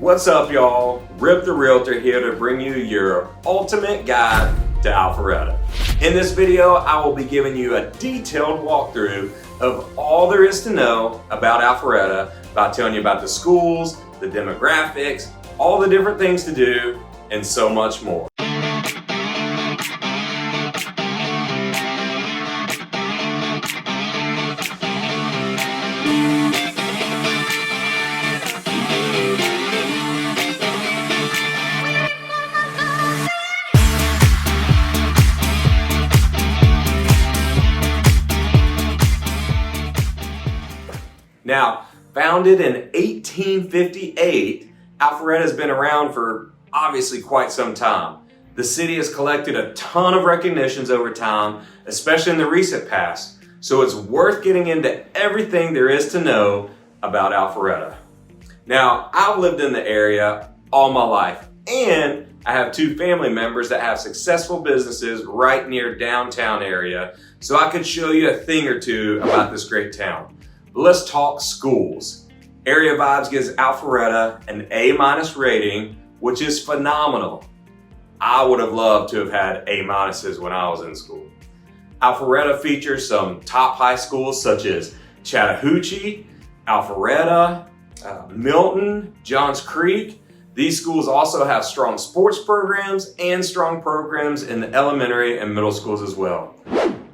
What's up, y'all? Rip the Realtor here to bring you your ultimate guide to Alpharetta. In this video, I will be giving you a detailed walkthrough of all there is to know about Alpharetta by telling you about the schools, the demographics, all the different things to do, and so much more. Now, founded in 1858, Alpharetta has been around for obviously quite some time. The city has collected a ton of recognitions over time, especially in the recent past, so it's worth getting into everything there is to know about Alpharetta. Now, I've lived in the area all my life, and I have two family members that have successful businesses right near downtown area, so I could show you a thing or two about this great town. Let's talk schools. Area Vibes gives Alpharetta an A- rating, which is phenomenal. I would have loved to have had A- when I was in school. Alpharetta features some top high schools such as Chattahoochee, Alpharetta, Milton, Johns Creek. These schools also have strong sports programs and strong programs in the elementary and middle schools as well.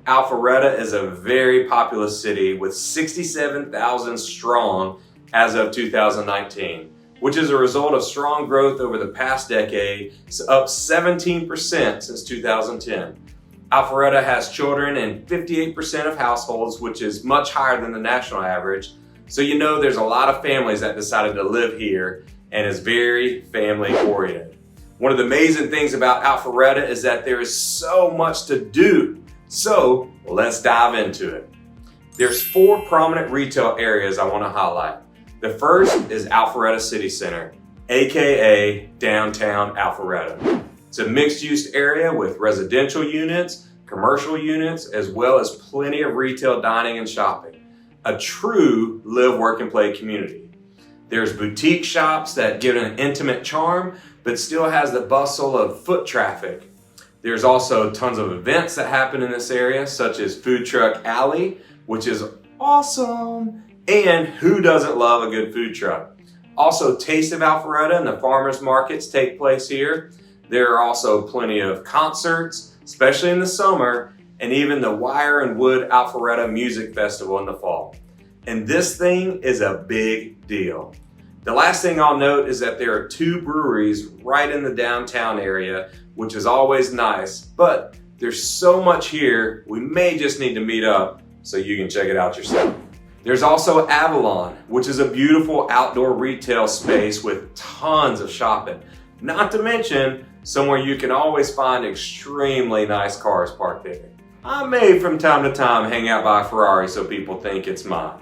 Alpharetta is a very populous city with 67,000 strong as of 2019, which is a result of strong growth over the past decade, up 17% since 2010. Alpharetta has children in 58% of households, which is much higher than the national average. So you know there's a lot of families that decided to live here and is very family oriented. One of the amazing things about Alpharetta is that there is so much to do. So let's dive into it. There's 4 prominent retail areas I want to highlight. The first is Alpharetta City Center, aka downtown Alpharetta. It's a mixed-use area with residential units, commercial units, as well as plenty of retail dining and shopping. A true live, work, and play community. There's boutique shops that give an intimate charm, but still has the bustle of foot traffic. There's also tons of events that happen in this area, such as Food Truck Alley, which is awesome. And who doesn't love a good food truck? Also, Taste of Alpharetta and the farmers markets take place here. There are also plenty of concerts, especially in the summer, and even the Wire and Wood Alpharetta Music Festival in the fall. And this thing is a big deal. The last thing I'll note is that there are 2 breweries right in the downtown area, which is always nice, but there's so much here, we may just need to meet up so you can check it out yourself. There's also Avalon, which is a beautiful outdoor retail space with tons of shopping. Not to mention, somewhere you can always find extremely nice cars parked there. I may from time to time hang out by a Ferrari so people think it's mine.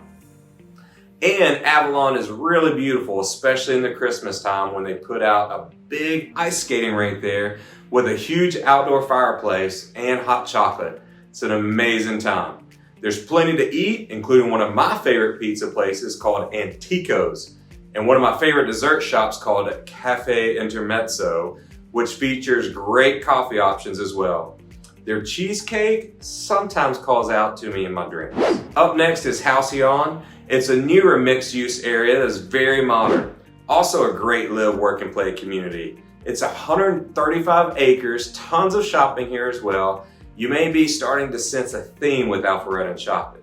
And Avalon is really beautiful, especially in the Christmas time when they put out a big ice skating rink there with a huge outdoor fireplace and hot chocolate. It's an amazing time. There's plenty to eat, including one of my favorite pizza places called Antico's, and one of my favorite dessert shops called Cafe Intermezzo, which features great coffee options as well. Their cheesecake sometimes calls out to me in my dreams. Up next is Halcyon. It's a newer mixed-use area that's very modern. Also a great live, work, and play community. It's 135 acres, tons of shopping here as well. You may be starting to sense a theme with Alpharetta and shopping.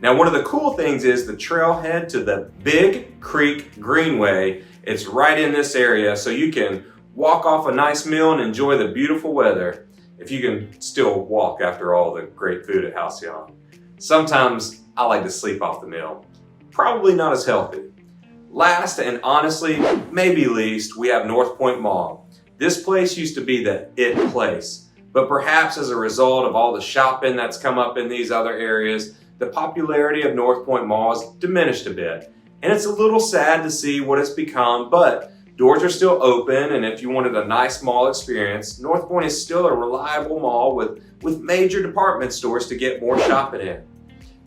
Now, one of the cool things is the trailhead to the Big Creek Greenway. It's right in this area, so you can walk off a nice meal and enjoy the beautiful weather, if you can still walk after all the great food at Halcyon. Sometimes I like to sleep off the meal. Probably not as healthy. Last and honestly, maybe least, we have North Point Mall. This place used to be the it place, but perhaps as a result of all the shopping that's come up in these other areas, the popularity of North Point Mall has diminished a bit. And it's a little sad to see what it's become, but doors are still open, and if you wanted a nice mall experience, North Point is still a reliable mall with major department stores to get more shopping in.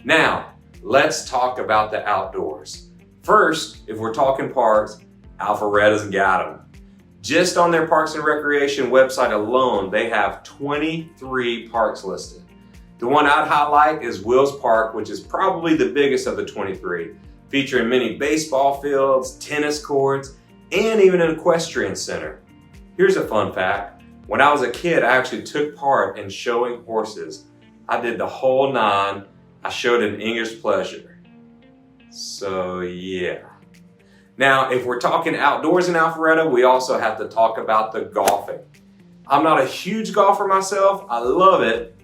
Now, let's talk about the outdoors. First, if we're talking parks, Alpharetta's got them. Just on their Parks and Recreation website alone, they have 23 parks listed. The one I'd highlight is Wills Park, which is probably the biggest of the 23, featuring many baseball fields, tennis courts, and even an equestrian center. Here's a fun fact. When I was a kid, I actually took part in showing horses. I did the whole 9. I showed an English pleasure. So yeah. Now, if we're talking outdoors in Alpharetta, we also have to talk about the golfing. I'm not a huge golfer myself. I love it,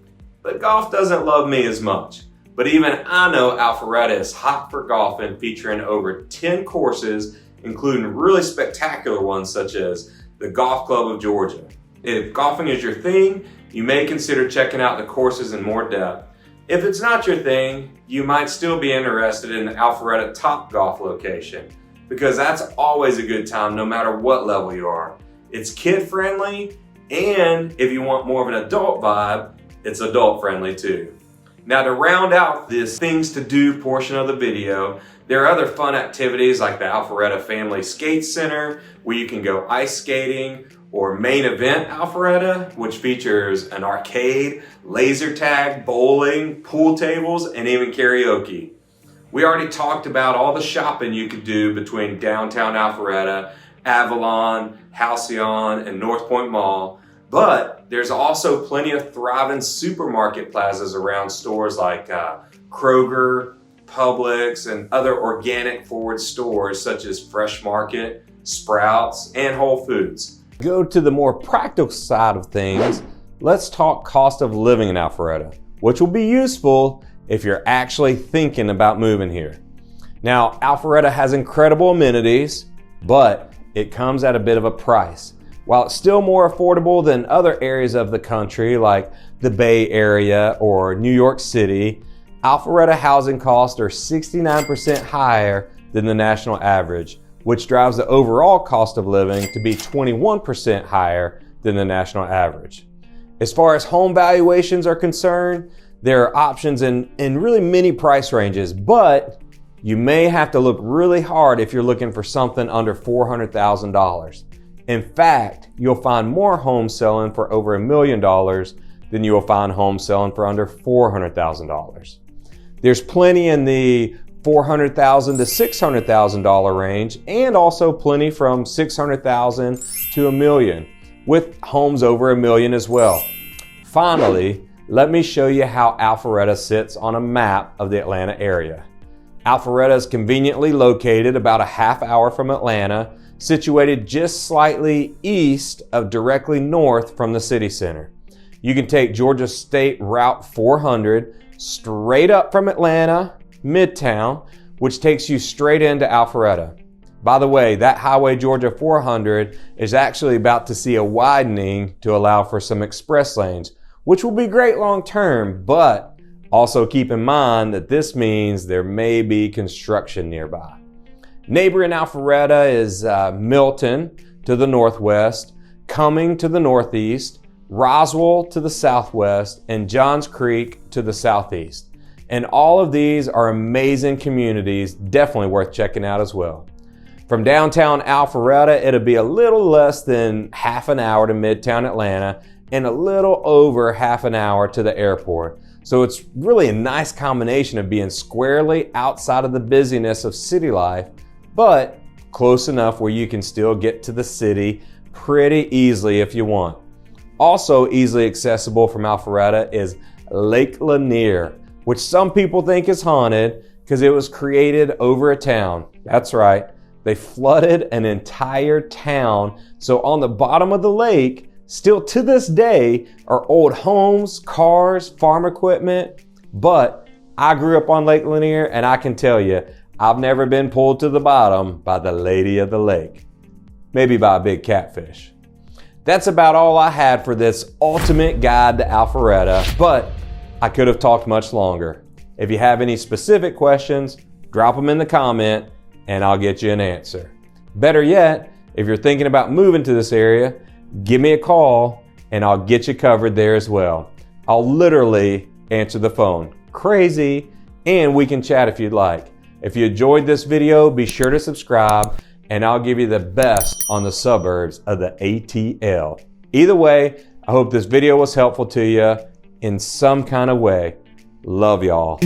but golf doesn't love me as much. But even I know Alpharetta is hot for golfing, featuring over 10 courses, including really spectacular ones such as the Golf Club of Georgia. If golfing is your thing, you may consider checking out the courses in more depth. If it's not your thing, you might still be interested in the Alpharetta Top Golf location, because that's always a good time no matter what level you are. It's kid friendly, and if you want more of an adult vibe, it's adult friendly too. Now, to round out this things to do portion of the video, there are other fun activities like the Alpharetta Family Skate Center, where you can go ice skating, or Main Event Alpharetta, which features an arcade, laser tag, bowling, pool tables, and even karaoke. We already talked about all the shopping you could do between downtown Alpharetta, Avalon, Halcyon, and North Point Mall, but there's also plenty of thriving supermarket plazas around stores like Kroger, Publix, and other organic forward stores such as Fresh Market, Sprouts, and Whole Foods. Go to the more practical side of things, let's talk cost of living in Alpharetta, which will be useful if you're actually thinking about moving here. Now, Alpharetta has incredible amenities, but it comes at a bit of a price. While it's still more affordable than other areas of the country like the Bay Area or New York City, Alpharetta housing costs are 69% higher than the national average, which drives the overall cost of living to be 21% higher than the national average. As far as home valuations are concerned, there are options in really many price ranges, but you may have to look really hard if you're looking for something under $400,000. In fact, you'll find more homes selling for over $1 million than you will find homes selling for under $400,000. There's plenty in the $400,000 to $600,000 range, and also plenty from $600,000 to $1 million, with homes over $1 million as well. Finally, let me show you how Alpharetta sits on a map of the Atlanta area. Alpharetta is conveniently located about a half hour from Atlanta, situated just slightly east of directly north from the city center. You can take Georgia State Route 400 straight up from Atlanta, Midtown, which takes you straight into Alpharetta. By the way, that Highway Georgia 400 is actually about to see a widening to allow for some express lanes, which will be great long term, but also keep in mind that this means there may be construction nearby. Neighboring Alpharetta is Milton to the northwest, Cumming to the northeast, Roswell to the southwest, and Johns Creek to the southeast. And all of these are amazing communities, definitely worth checking out as well. From downtown Alpharetta, it'll be a little less than half an hour to Midtown Atlanta and a little over half an hour to the airport. So it's really a nice combination of being squarely outside of the busyness of city life, but close enough where you can still get to the city pretty easily if you want. Also easily accessible from Alpharetta is Lake Lanier, which some people think is haunted because it was created over a town. That's right, they flooded an entire town. So on the bottom of the lake, still to this day, are old homes, cars, farm equipment. But I grew up on Lake Lanier, and I can tell you, I've never been pulled to the bottom by the lady of the lake. Maybe by a big catfish. That's about all I had for this ultimate guide to Alpharetta, but I could have talked much longer. If you have any specific questions, drop them in the comment and I'll get you an answer. Better yet, if you're thinking about moving to this area, give me a call and I'll get you covered there as well. I'll literally answer the phone. Crazy, and we can chat if you'd like. If you enjoyed this video, be sure to subscribe and I'll give you the best on the suburbs of the ATL. Either way, I hope this video was helpful to you in some kind of way. Love y'all.